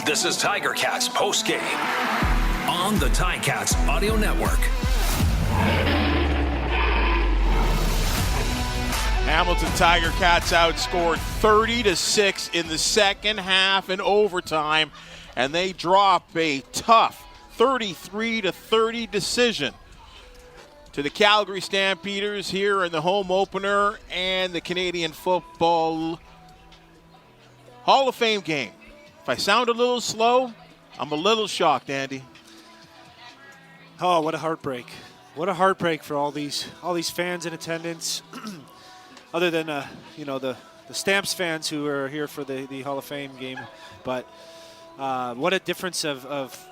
This is Tiger Cats postgame on the Ticats Audio Network. Hamilton Tiger Cats outscored 30-6 in the second half in overtime, and they drop a tough 33-30 decision to the Calgary Stampeders here in the home opener and the Canadian Football Hall of Fame game. If I sound a little slow, I'm a little shocked, Andy. Oh, what a heartbreak. What a heartbreak for all these fans in attendance. Other than the Stamps fans who are here for the Hall of Fame game. But what a difference of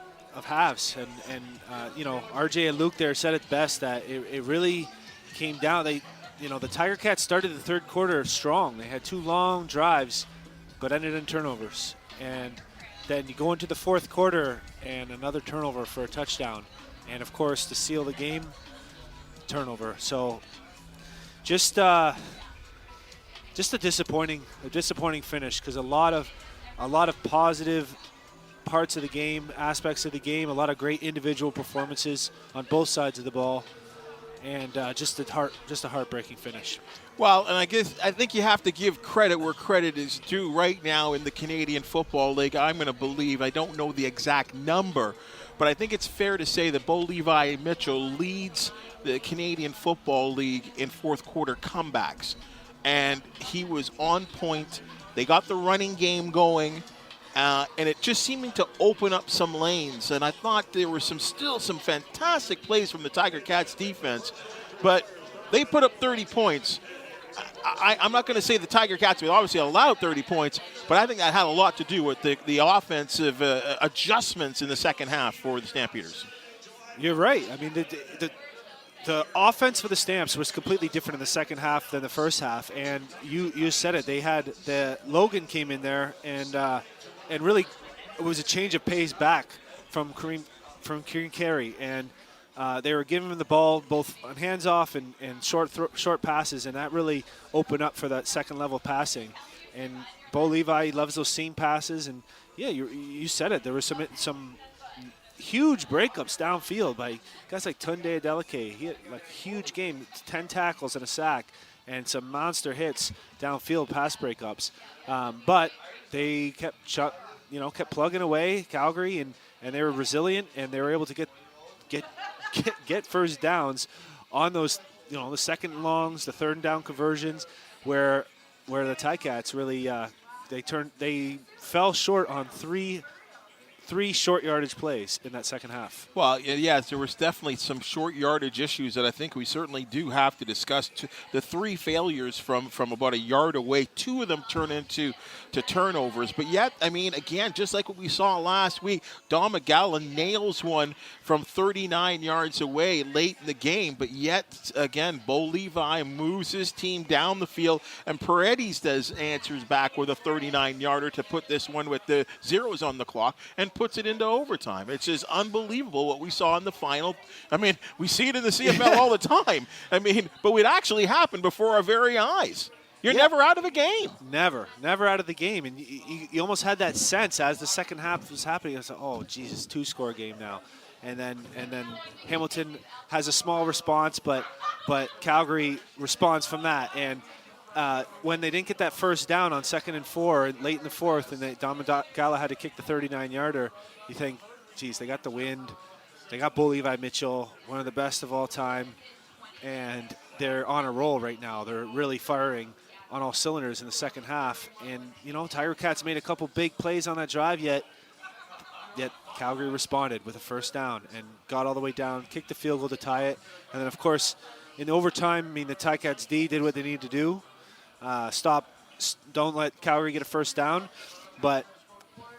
halves. And RJ and Luke there said it best, that it really came down. The Tiger Cats started the third quarter strong. They had two long drives, but ended in turnovers. And then you go into the fourth quarter and another turnover for a touchdown. And, of course, to seal the game, turnover. So just a disappointing finish, because a lot of positive parts of the game, aspects of the game, a lot of great individual performances on both sides of the ball, and just a heartbreaking finish. Well, and I think you have to give credit where credit is due. Right now in the Canadian Football League, I'm going to believe, I don't know the exact number, but I think it's fair to say that Bo Levi Mitchell leads the Canadian Football League in fourth quarter comebacks. And he was on point. They got the running game going, and it just seeming to open up some lanes. And I thought there were still some fantastic plays from the Tiger Cats defense, but they put up 30 points. I'm not going to say the Tiger Cats would obviously allowed 30 points, but I think that had a lot to do with the offensive adjustments in the second half for the Stampeders. You're right. I mean, the offense for the Stamps was completely different in the second half than the first half, and you said it. They had Logan came in there, and really it was a change of pace back from Kieran Carey, and they were giving him the ball both on hands off and short passes, and that really opened up for that second level passing. And Bo Levi loves those seam passes, and yeah, you said it. There was some huge breakups downfield by guys like Tunde Adeleke. He had like a huge game, 10 tackles and a sack, and some monster hits downfield, pass breakups. But they kept plugging away, Calgary, and they were resilient, and they were able to get first downs on those, the second longs, the third down conversions, where the Ticats really they fell short on three short yardage plays in that second half. Well, yes, there was definitely some short yardage issues that I think we certainly do have to discuss. The three failures from about a yard away, two of them turn into turnovers. But yet, I mean, again, just like what we saw last week, Don McGowan nails one from 39 yards away late in the game. But yet, again, Bo Levi moves his team down the field, and Paredes answers back with a 39-yarder to put this one with the zeros on the clock and puts it into overtime. It's just unbelievable what we saw in the final. I mean, we see it in the CFL all the time. I mean, but it actually happened before our very eyes. You're never out of a game. Never out of the game. And you almost had that sense as the second half was happening. I was like, oh, Jesus, 2-score game now. And then Hamilton has a small response, but Calgary responds from that. And when they didn't get that first down on 2nd and 4 late in the fourth, and Don McGowan had to kick the 39-yarder, you think, geez, they got the wind. They got Bo Levi Mitchell, one of the best of all time, and they're on a roll right now. They're really firing on all cylinders in the second half. And, Tiger Cats made a couple big plays on that drive, yet Calgary responded with a first down and got all the way down, kicked the field goal to tie it. And then, of course, in overtime, the Ticats D did what they needed to do. Don't let Calgary get a first down. But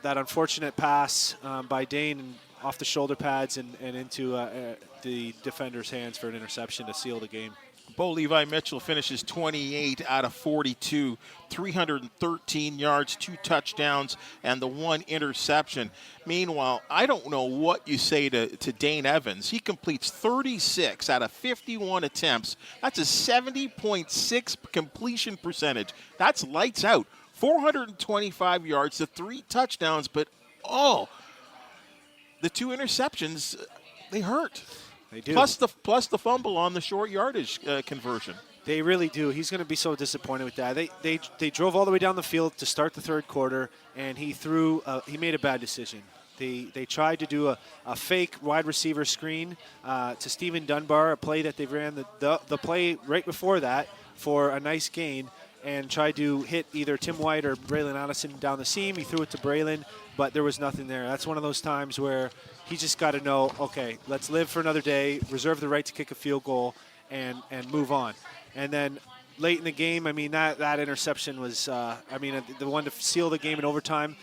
that unfortunate pass by Dane off the shoulder pads and into the defender's hands for an interception to seal the game. Bo Levi Mitchell finishes 28 out of 42, 313 yards, 2 touchdowns, and the 1 interception. Meanwhile, I don't know what you say to Dane Evans. He completes 36 out of 51 attempts. That's a 70.6 completion percentage. That's lights out. 425 yards to 3 touchdowns, but Oh, the 2 interceptions, they hurt. They do. Plus the fumble on the short yardage conversion. They really do. He's going to be so disappointed with that. They drove all the way down the field to start the third quarter, and he made a bad decision. They tried to do a fake wide receiver screen to Stephen Dunbar, a play that they ran the play right before that for a nice gain, and tried to hit either Tim White or Braylon Addison down the seam. He threw it to Braylon, but there was nothing there. That's one of those times where he just got to know, okay, let's live for another day, reserve the right to kick a field goal, and move on. And then late in the game, I mean, that interception was, the one to seal the game in overtime.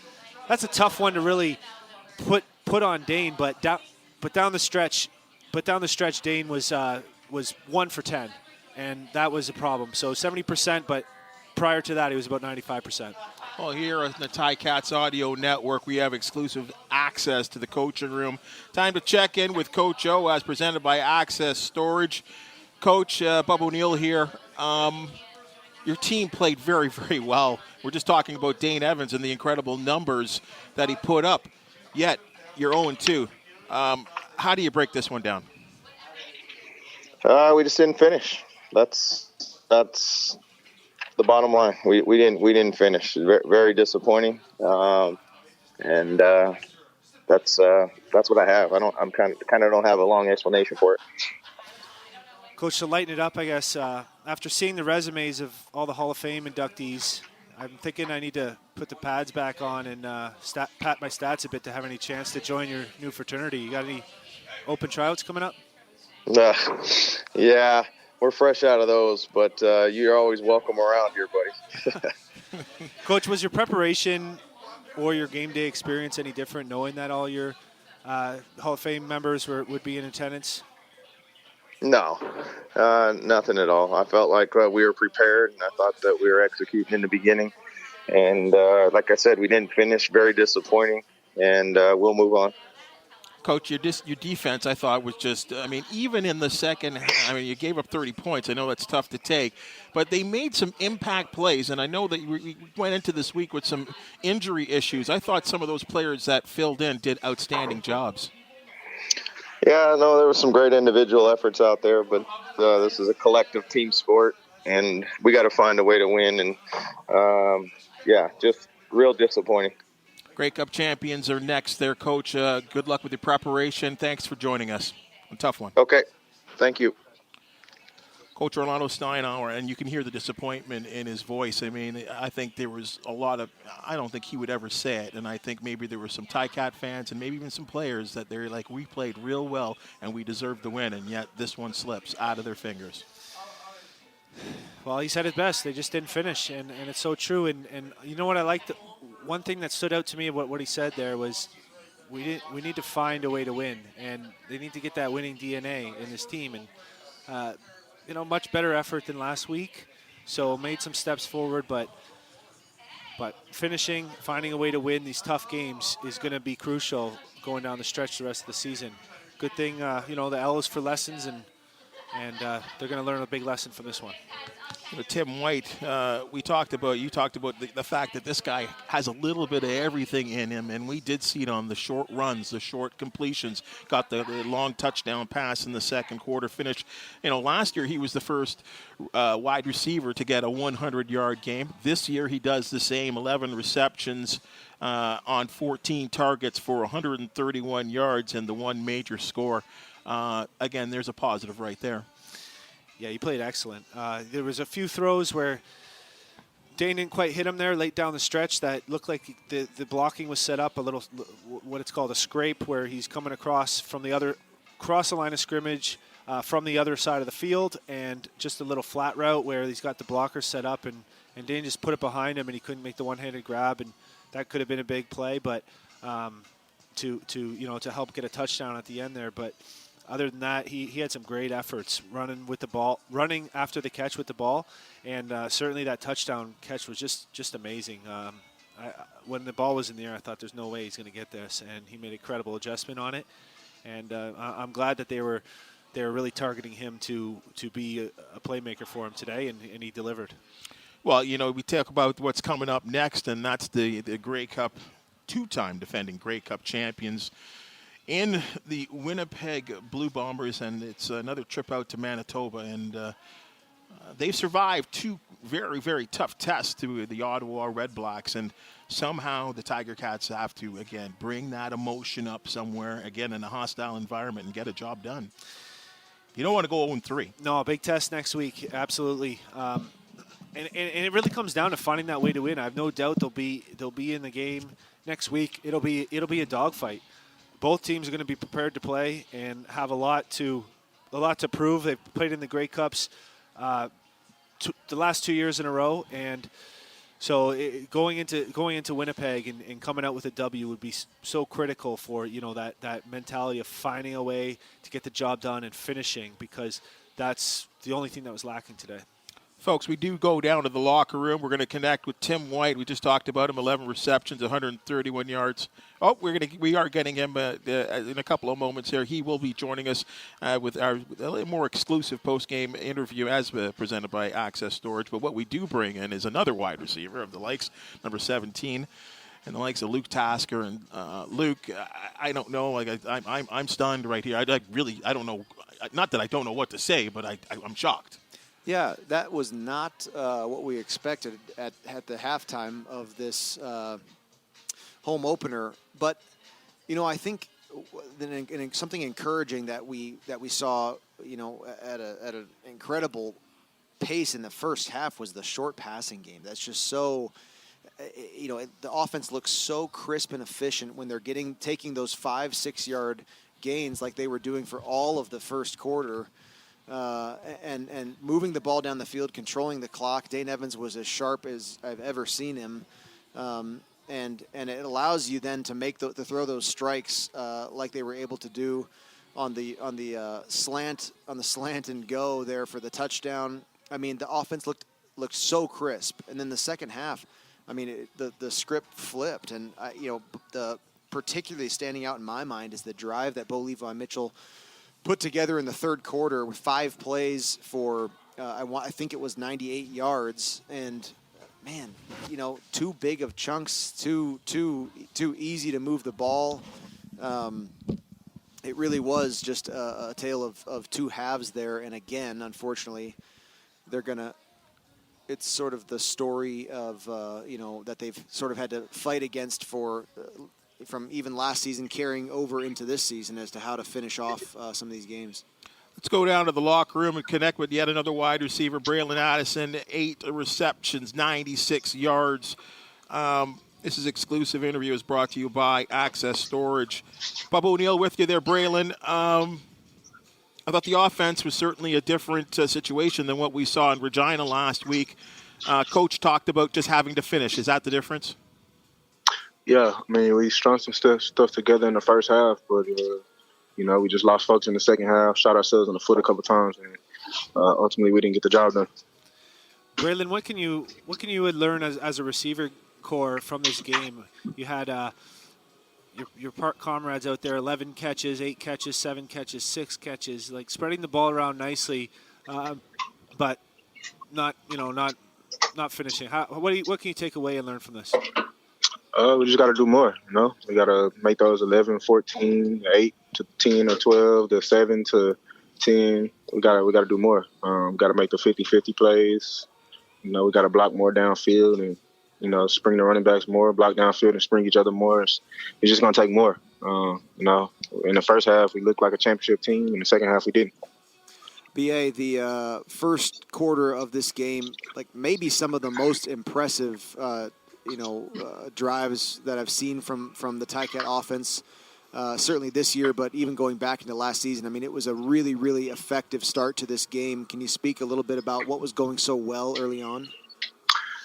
That's a tough one to really put on Dane, but down the stretch, Dane was 1 for 10, and that was a problem. So 70%, but prior to that, he was about 95%. Well, here on the Ticats Audio Network, we have exclusive access to the coaching room. Time to check in with Coach O, as presented by Access Storage. Coach Bubba O'Neil here. Your team played very, very well. We're just talking about Dane Evans and the incredible numbers that he put up. Yet, you're 0-2. How do you break this one down? We just didn't finish. That's the bottom line. We didn't finish. Very, very disappointing. And that's what I have. I'm kind of don't have a long explanation for it. Coach, to lighten it up, I guess, after seeing the resumes of all the Hall of Fame inductees, I'm thinking I need to put the pads back on and pat my stats a bit to have any chance to join your new fraternity. You got any open tryouts coming up? Yeah, we're fresh out of those, but you're always welcome around here, buddy. Coach, was your preparation or your game day experience any different, knowing that all your Hall of Fame members would be in attendance? No, nothing at all. I felt like we were prepared, and I thought that we were executing in the beginning. And like I said, we didn't finish. Very disappointing, and we'll move on. Coach, your defense, I thought, was just, even in the second, you gave up 30 points. I know that's tough to take, but they made some impact plays, and I know that you went into this week with some injury issues. I thought some of those players that filled in did outstanding jobs. Yeah, no, there were some great individual efforts out there, but this is a collective team sport, and we got to find a way to win. And, just real disappointing. Grey Cup champions are next there, Coach. Good luck with your preparation. Thanks for joining us. A tough one. Okay. Thank you. Coach Orlando Steinauer, and you can hear the disappointment in his voice. I think there was a lot of – I don't think he would ever say it, and I think maybe there were some Ticat fans and maybe even some players that they're like, we played real well and we deserved the win, and yet this one slips out of their fingers. Well, he said it best. They just didn't finish, and it's so true. And you know what I liked? One thing that stood out to me about what he said there was we need to find a way to win, and they need to get that winning DNA in this team. And much better effort than last week, so made some steps forward, but finishing, finding a way to win these tough games is going to be crucial going down the stretch the rest of the season. Good thing, the L is for lessons, and they're going to learn a big lesson from this one. Tim White, you talked about the fact that this guy has a little bit of everything in him, and we did see it on the short runs, the short completions, got the long touchdown pass in the second quarter, finished. Last year he was the first wide receiver to get a 100-yard game. This year he does the same, 11 receptions on 14 targets for 131 yards and the one major score. Again, there's a positive right there. Yeah, he played excellent. There was a few throws where Dane didn't quite hit him there late down the stretch that looked like the blocking was set up a little, what it's called a scrape, where he's coming across the line of scrimmage from the other side of the field, and just a little flat route where he's got the blocker set up, and Dane just put it behind him, and he couldn't make the one-handed grab, and that could have been a big play, but to help get a touchdown at the end there. But other than that, he had some great efforts running after the catch with the ball, and certainly that touchdown catch was just amazing. When the ball was in the air, I thought there's no way he's going to get this, and he made a credible adjustment on it. And I'm glad that they were really targeting him to be a playmaker for him today, and he delivered. Well, we talk about what's coming up next, and that's the Grey Cup two-time defending Grey Cup champions in the Winnipeg Blue Bombers, and it's another trip out to Manitoba. And they've survived two very, very tough tests to the Ottawa Red Blacks, and somehow the Tiger Cats have to, again, bring that emotion up somewhere, again, in a hostile environment and get a job done. You don't want to go 0-3. No, a big test next week, absolutely. And it really comes down to finding that way to win. I have no doubt they'll be in the game next week. It'll be a dogfight. Both teams are going to be prepared to play and have a lot to prove. They've played in the Grey Cups the last 2 years in a row, and so going into Winnipeg and coming out with a W would be so critical for that mentality of finding a way to get the job done and finishing, because that's the only thing that was lacking today. Folks, we do go down to the locker room. We're going to connect with Tim White. We just talked about him, 11 receptions, 131 yards. Oh, we are getting him in a couple of moments here. He will be joining us with a more exclusive post-game interview as presented by Access Storage. But what we do bring in is another wide receiver of the likes, number 17, and the likes of Luke Tasker. And Luke, I don't know. Like I'm stunned right here. I don't know. Not that I don't know what to say, but I'm shocked. Yeah, that was not what we expected at the halftime of this home opener. But, I think something encouraging that we saw, at an incredible pace in the first half was the short passing game. That's just so, the offense looks so crisp and efficient when they're taking those 5-6 yard gains like they were doing for all of the first quarter. And moving the ball down the field, controlling the clock. Dane Evans was as sharp as I've ever seen him, and it allows you then to to throw those strikes like they were able to do on the slant and go there for the touchdown. I mean, the offense looked so crisp, and then the second half, I mean, the script flipped, and the particularly standing out in my mind is the drive that Bo Levi Mitchell put together in the third quarter with 5 plays for, I think it was 98 yards. And, man, too big of chunks, too easy to move the ball. It really was just a tale of two halves there. And, again, unfortunately, it's sort of the story of, that they've sort of had to fight against from even last season carrying over into this season as to how to finish off some of these games. Let's go down to the locker room and connect with yet another wide receiver, Braylon Addison, 8 receptions, 96 yards. This is exclusive interview is brought to you by Access Storage. Bubba O'Neil with you there, Braylon. I thought the offense was certainly a different situation than what we saw in Regina last week. Coach talked about just having to finish. Is that the difference? Yeah, I mean, we strung some stuff together in the first half, but, we just lost folks in the second half, shot ourselves in the foot a couple times, and ultimately we didn't get the job done. Braylon, what can you learn as a receiver core from this game? You had your comrades out there, 11 catches, 8 catches, 7 catches, 6 catches, like spreading the ball around nicely, but not finishing. What can you take away and learn from this? We just got to do more, We got to make those 11, 14, 8 to 10 or 12, the 7 to 10. We got to do more. We got to make the 50-50 plays. We got to block more downfield and, spring the running backs more, block downfield and spring each other more. It's just going to take more. In the first half, we looked like a championship team. In the second half, we didn't. BA, the first quarter of this game, like maybe some of the most impressive drives that I've seen from the Ticat offense, certainly this year, but even going back into last season. I mean, it was a really, really effective start to this game. Can you speak a little bit about what was going so well early on?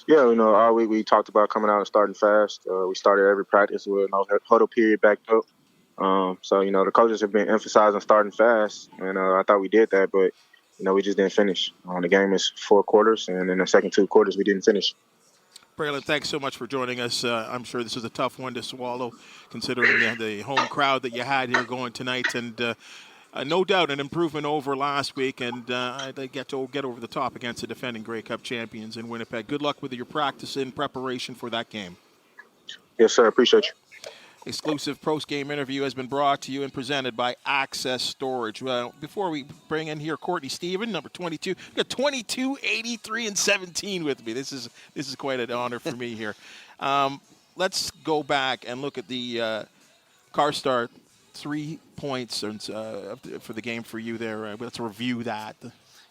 Yeah, all week we talked about coming out and starting fast. We started every practice with a huddle period backed up. So, the coaches have been emphasizing starting fast, and I thought we did that, but, we just didn't finish. The game is 4 quarters, and in the second 2 quarters we didn't finish. Braylon, thanks so much for joining us. I'm sure this was a tough one to swallow, considering the home crowd that you had here going tonight, and no doubt an improvement over last week, and they get over the top against the defending Grey Cup champions in Winnipeg. Good luck with your practice in preparation for that game. Yes, sir. Appreciate you. Exclusive post-game interview has been brought to you and presented by Access Storage. Well, before we bring in here Courtney Stephen, number 22, we got 22, 83, and 17 with me. This is quite an honor for me here. Let's go back and look at the Carstar 3 points for the game for you there. Let's review that.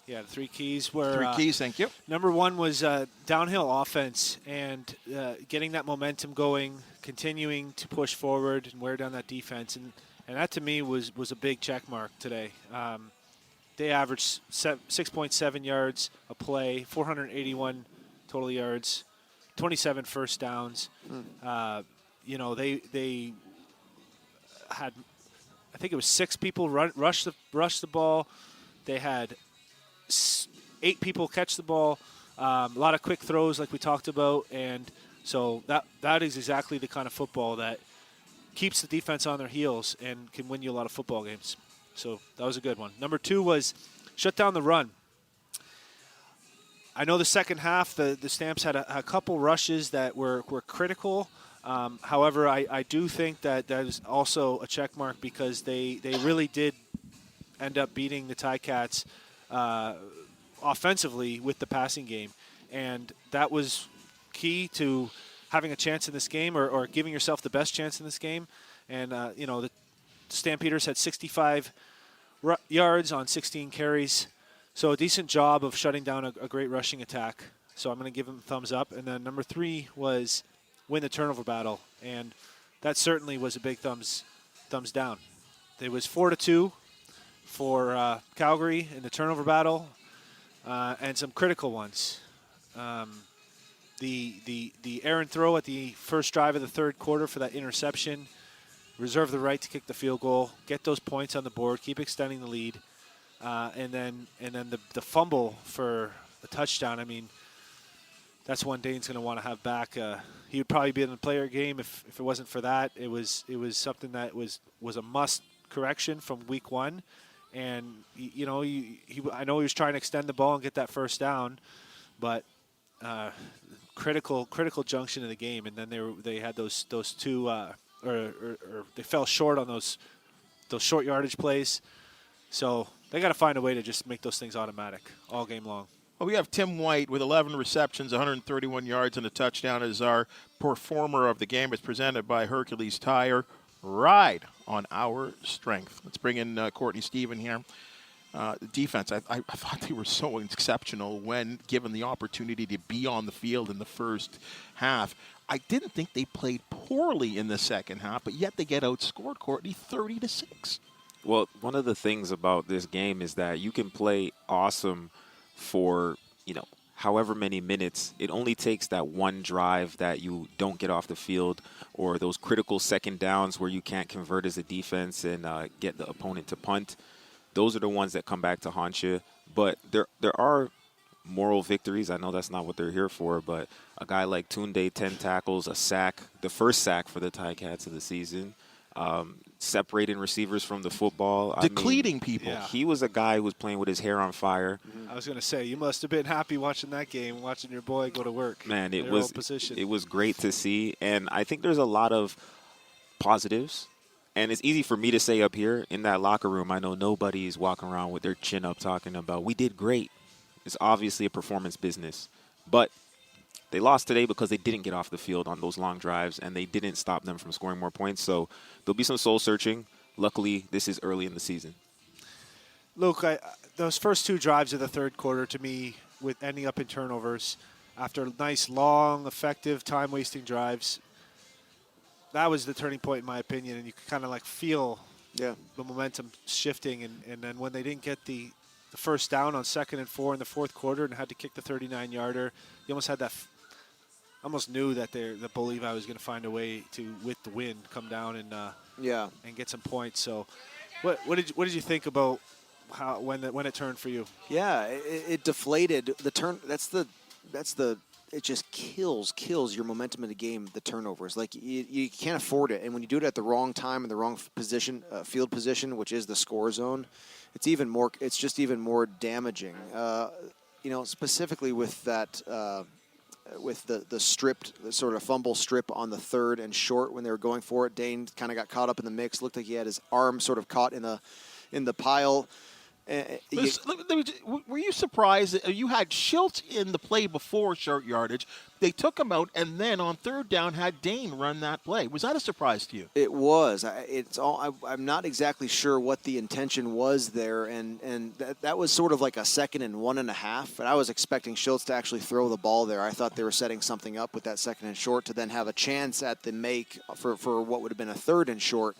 Yeah, the 3 keys were... 3 keys, thank you. Number 1 was downhill offense and getting that momentum going, continuing to push forward and wear down that defense. And that, to me, was a big check mark today. They averaged 6.7 yards a play, 481 total yards, 27 first downs. They had, I think it was 6 people rush the ball. They had 8 people catch the ball, a lot of quick throws like we talked about, and so that is exactly the kind of football that keeps the defense on their heels and can win you a lot of football games. So that was a good one. Number 2 was shut down the run. I know the second half, the Stamps had a couple rushes that were critical. However, I do think that is also a check mark because they really did end up beating the Ticats offensively with the passing game. And that was key to having a chance in this game or giving yourself the best chance in this game. And, the Stampeders had 65 yards on 16 carries. So a decent job of shutting down a great rushing attack. So I'm going to give them a thumbs up. And then number 3 was win the turnover battle. And that certainly was a big thumbs down. It was 4-2 for Calgary in the turnover battle, and some critical ones. The errant throw at the first drive of the third quarter for that interception, reserve the right to kick the field goal, get those points on the board, keep extending the lead, and then the fumble for the touchdown. I mean, that's one Dane's going to want to have back. He would probably be in the player game if it wasn't for that. It was something that was a must correction from week 1. And, I know he was trying to extend the ball and get that first down, but critical junction of the game. And then they had those 2, or they fell short on those short yardage plays. So they got to find a way to just make those things automatic all game long. Well, we have Tim White with 11 receptions, 131 yards, and a touchdown as our performer of the game. Is presented by Hercules Tire. Ride on our strength. Let's bring in Courtney Stephen here. Defense, I thought they were so exceptional when given the opportunity to be on the field in the first half. I didn't think they played poorly in the second half, but yet they get outscored, Courtney, 30-6. Well, one of the things about this game is that you can play awesome for, however many minutes. It only takes that one drive that you don't get off the field or those critical second downs where you can't convert as a defense and get the opponent to punt. Those are the ones that come back to haunt you. But there are moral victories. I know that's not what they're here for, but a guy like Tunde, 10 tackles, a sack, the first sack for the Ticats of the season, separating receivers from the football. Decleating people. Yeah. He was a guy who was playing with his hair on fire. I was going to say, you must have been happy watching that game, watching your boy go to work. Man, it was great to see. And I think there's a lot of positives. And it's easy for me to say up here in that locker room. I know nobody's walking around with their chin up talking about, we did great. It's obviously a performance business. But they lost today because they didn't get off the field on those long drives, and they didn't stop them from scoring more points. So there'll be some soul-searching. Luckily, this is early in the season. Luke, those first 2 drives of the third quarter, to me, with ending up in turnovers, after nice, long, effective, time-wasting drives, that was the turning point, in my opinion, and you could kind of feel the momentum shifting. And then when they didn't get the first down on 2nd and 4 in the fourth quarter and had to kick the 39-yarder, you almost had that almost knew that the Bull Levi was going to find a way to, with the win, come down and get some points. So, what did you think about when it turned for you? Yeah, it deflated the turn. It just kills your momentum in the game. The turnovers, you can't afford it, and when you do it at the wrong time in the wrong position, field position, which is the score zone, it's just even more damaging. Specifically with that. with the stripped, the sort of fumble strip on the third and short when they were going for it. Dane kind of got caught up in the mix. Looked like he had his arm sort of caught in the pile. Were you surprised that you had Schultz in the play before short yardage? They took him out, and then on third down had Dane run that play. Was that a surprise to you? It was. I'm not exactly sure what the intention was there, and that was sort of like a 2nd and 1.5. And I was expecting Schultz to actually throw the ball there. I thought they were setting something up with that 2nd and short to then have a chance at the make for what would have been a 3rd and short.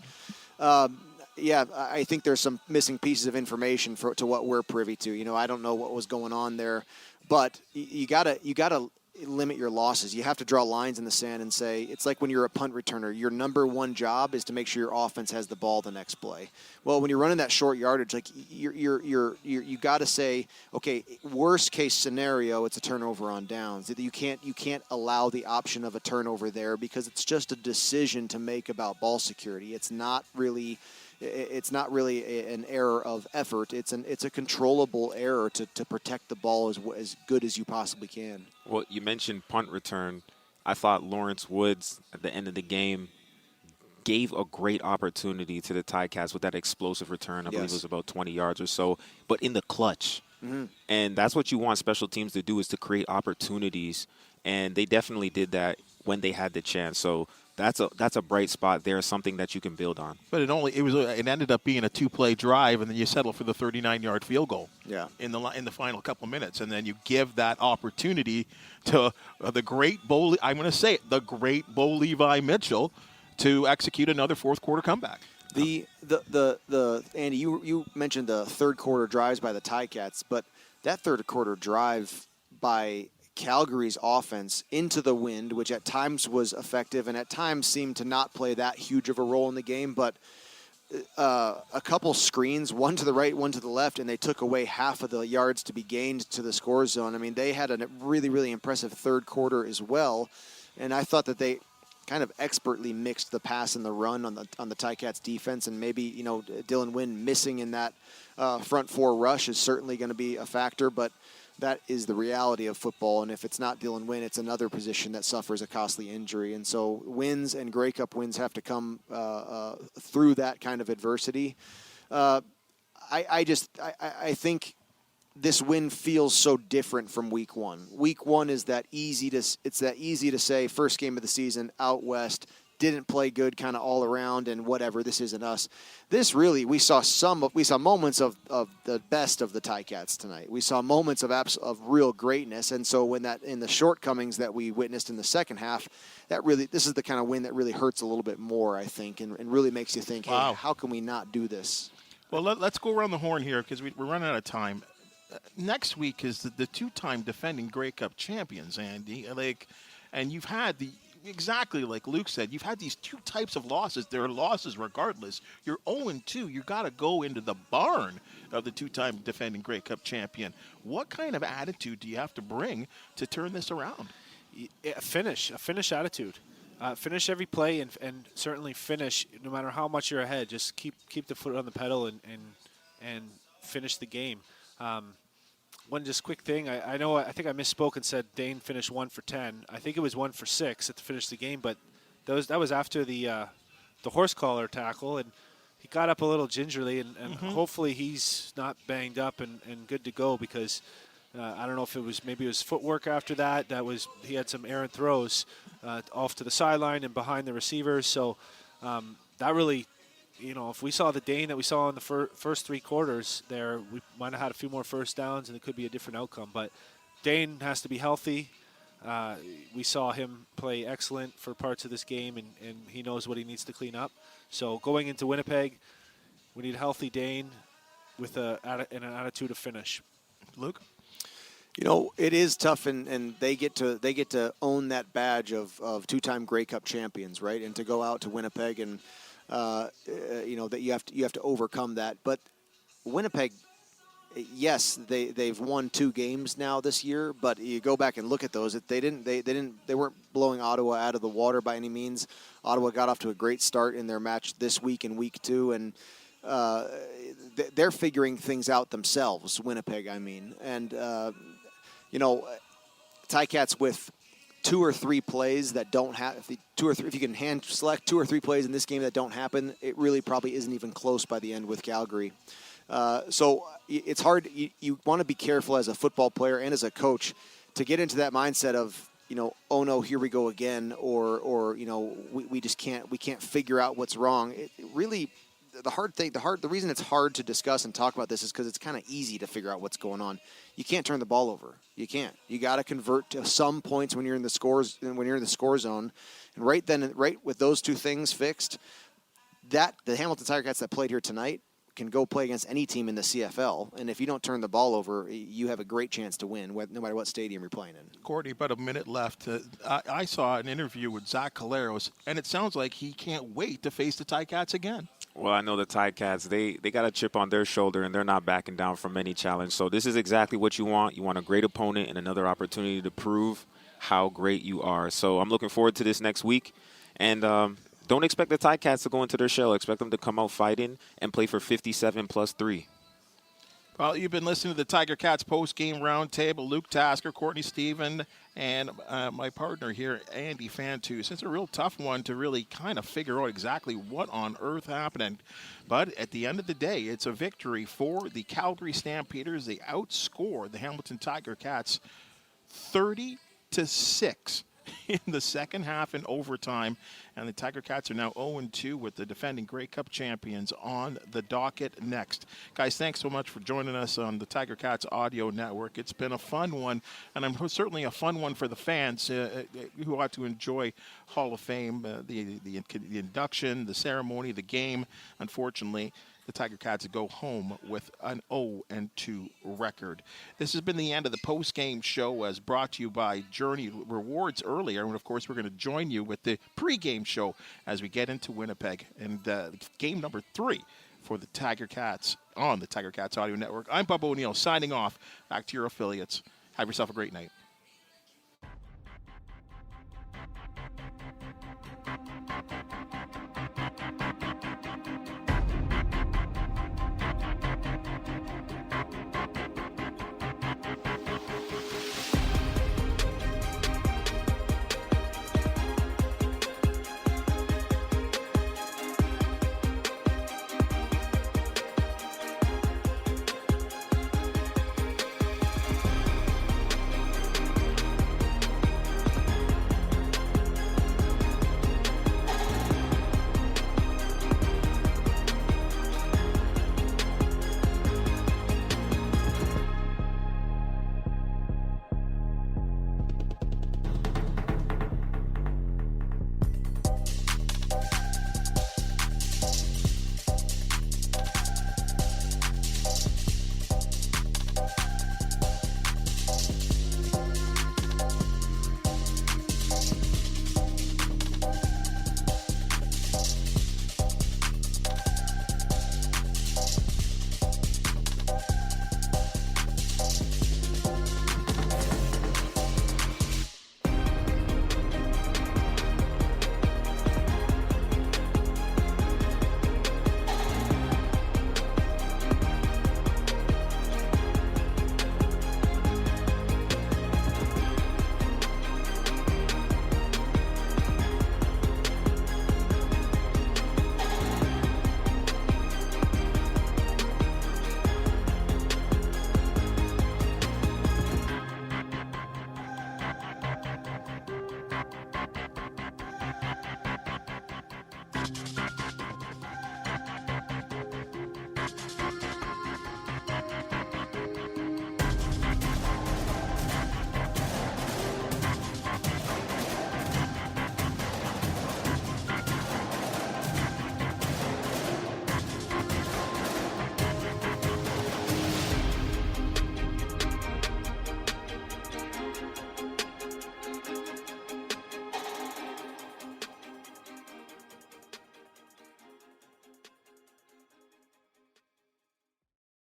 Yeah, I think there's some missing pieces of information to what we're privy to. I don't know what was going on there, but you gotta limit your losses. You have to draw lines in the sand and say it's like when you're a punt returner. Your number one job is to make sure your offense has the ball the next play. Well, when you're running that short yardage, like you got to say, okay, worst case scenario, it's a turnover on downs. You can't allow the option of a turnover there because it's just a decision to make about ball security. It's not really an error of effort. It's a controllable error to protect the ball as good as you possibly can. Well, you mentioned punt return. I thought Lawrence Woods at the end of the game gave a great opportunity to the Ticats with that explosive return. I believe it was about 20 yards or so, but in the clutch. Mm-hmm. And that's what you want special teams to do, is to create opportunities. And they definitely did that when they had the chance. So that's a bright spot there, something that you can build on. But it ended up being a 2-play drive, and then you settle for the 39-yard field goal. Yeah. In the final couple of minutes, and then you give that opportunity to the great Bo. I'm going to say it, the great Bo Levi Mitchell, to execute another fourth quarter comeback. The Andy, you mentioned the third quarter drives by the Ticats, but that third quarter drive by Calgary's offense into the wind, which at times was effective and at times seemed to not play that huge of a role in the game, but a couple screens, one to the right, one to the left, and they took away half of the yards to be gained to the score zone. I mean, they had a really, really impressive third quarter as well, and I thought that they kind of expertly mixed the pass and the run on the Ticats defense, and maybe Dylan Wynn missing in that front four rush is certainly going to be a factor, but that is the reality of football, and if it's not Dylan Wynn, it's another position that suffers a costly injury. And so wins and Grey Cup wins have to come through that kind of adversity. I think this win feels so different from week one. Week one is that easy to say, first game of the season, out west, didn't play good kind of all around and whatever, this isn't us. This really, we saw moments of the best of the Ticats tonight. We saw moments of real greatness, and so when that in the shortcomings that we witnessed in the second half, this is the kind of win that really hurts a little bit more, I think, and really makes you think, hey, how can we not do this? Well, let's go around the horn here because we're running out of time. Next week is the two-time defending Grey Cup champions, Andy. And you've had exactly like Luke said, you've had these two types of losses. There are losses regardless. You're 0-2. You got to go into the barn of the two-time defending Grey Cup champion. What kind of attitude do you have to bring to turn this around? A finish attitude. Finish every play and certainly finish no matter how much you're ahead. Just keep the foot on the pedal and finish the game. One just quick thing. I think I misspoke and said Dane finished 1 for 10. I think it was 1 for 6 to finish the game, but that was after the horse collar tackle, and he got up a little gingerly, and hopefully he's not banged up and good to go, because I don't know if maybe it was footwork after that. He had some errant throws off to the sideline and behind the receivers. So that really, if we saw the Dane that we saw in the first three quarters there, we might have had a few more first downs and it could be a different outcome. But Dane has to be healthy. We saw him play excellent for parts of this game, and he knows what he needs to clean up. So going into Winnipeg, we need a healthy Dane with an attitude of finish. Luke? It is tough, and they get to own that badge of two-time Grey Cup champions, right? And to go out to Winnipeg and that you have to overcome that. But Winnipeg, yes, they've won 2 games now this year, but you go back and look at those, they weren't blowing Ottawa out of the water by any means. Ottawa got off to a great start in their match this week in week 2, and they're figuring things out themselves, Winnipeg, I mean. And Ticats with 2 or 3 plays that don't have, if you can hand select 2 or 3 plays in this game that don't happen, it really probably isn't even close by the end with Calgary. So it's hard. You want to be careful as a football player and as a coach to get into that mindset of, oh no, here we go again, or we just can't figure out what's wrong. It really, the reason it's hard to discuss and talk about this is because it's kind of easy to figure out what's going on. You can't turn the ball over. You can't. You got to convert to some points when you're in the score zone, and right with those 2 things fixed, that the Hamilton Tiger Cats that played here tonight can go play against any team in the CFL, and if you don't turn the ball over, you have a great chance to win, no matter what stadium you're playing in. Courtney, about a minute left. I saw an interview with Zach Caleros, and it sounds like he can't wait to face the Ticats again. Well, I know the Ticats, they got a chip on their shoulder, and they're not backing down from any challenge. So this is exactly what you want. You want a great opponent and another opportunity to prove how great you are. So I'm looking forward to this next week, and don't expect the Ticats to go into their shell. Expect them to come out fighting and play for 57 plus 3. Well, you've been listening to the Tiger Cats post-game roundtable. Luke Tasker, Courtney Stephen, and my partner here, Andy Fantuz. It's a real tough one to really kind of figure out exactly what on earth happened. But at the end of the day, it's a victory for the Calgary Stampeders. They outscored the Hamilton Tiger Cats 30-6. In the second half in overtime, and the Tiger Cats are now 0-2 with the defending Grey Cup champions on the docket next. Guys, thanks so much for joining us on the Tiger Cats audio network. It's been a fun one, and certainly a fun one for the fans who ought to enjoy Hall of Fame, the induction, the ceremony, the game. Unfortunately, the Tiger Cats go home with an 0-2 record. This has been the end of the post-game show, as brought to you by Journey Rewards earlier. And, of course, we're going to join you with the pre-game show as we get into Winnipeg. And game number 3 for the Tiger Cats on the Tiger Cats Audio Network. I'm Bubba O'Neil signing off. Back to your affiliates. Have yourself a great night.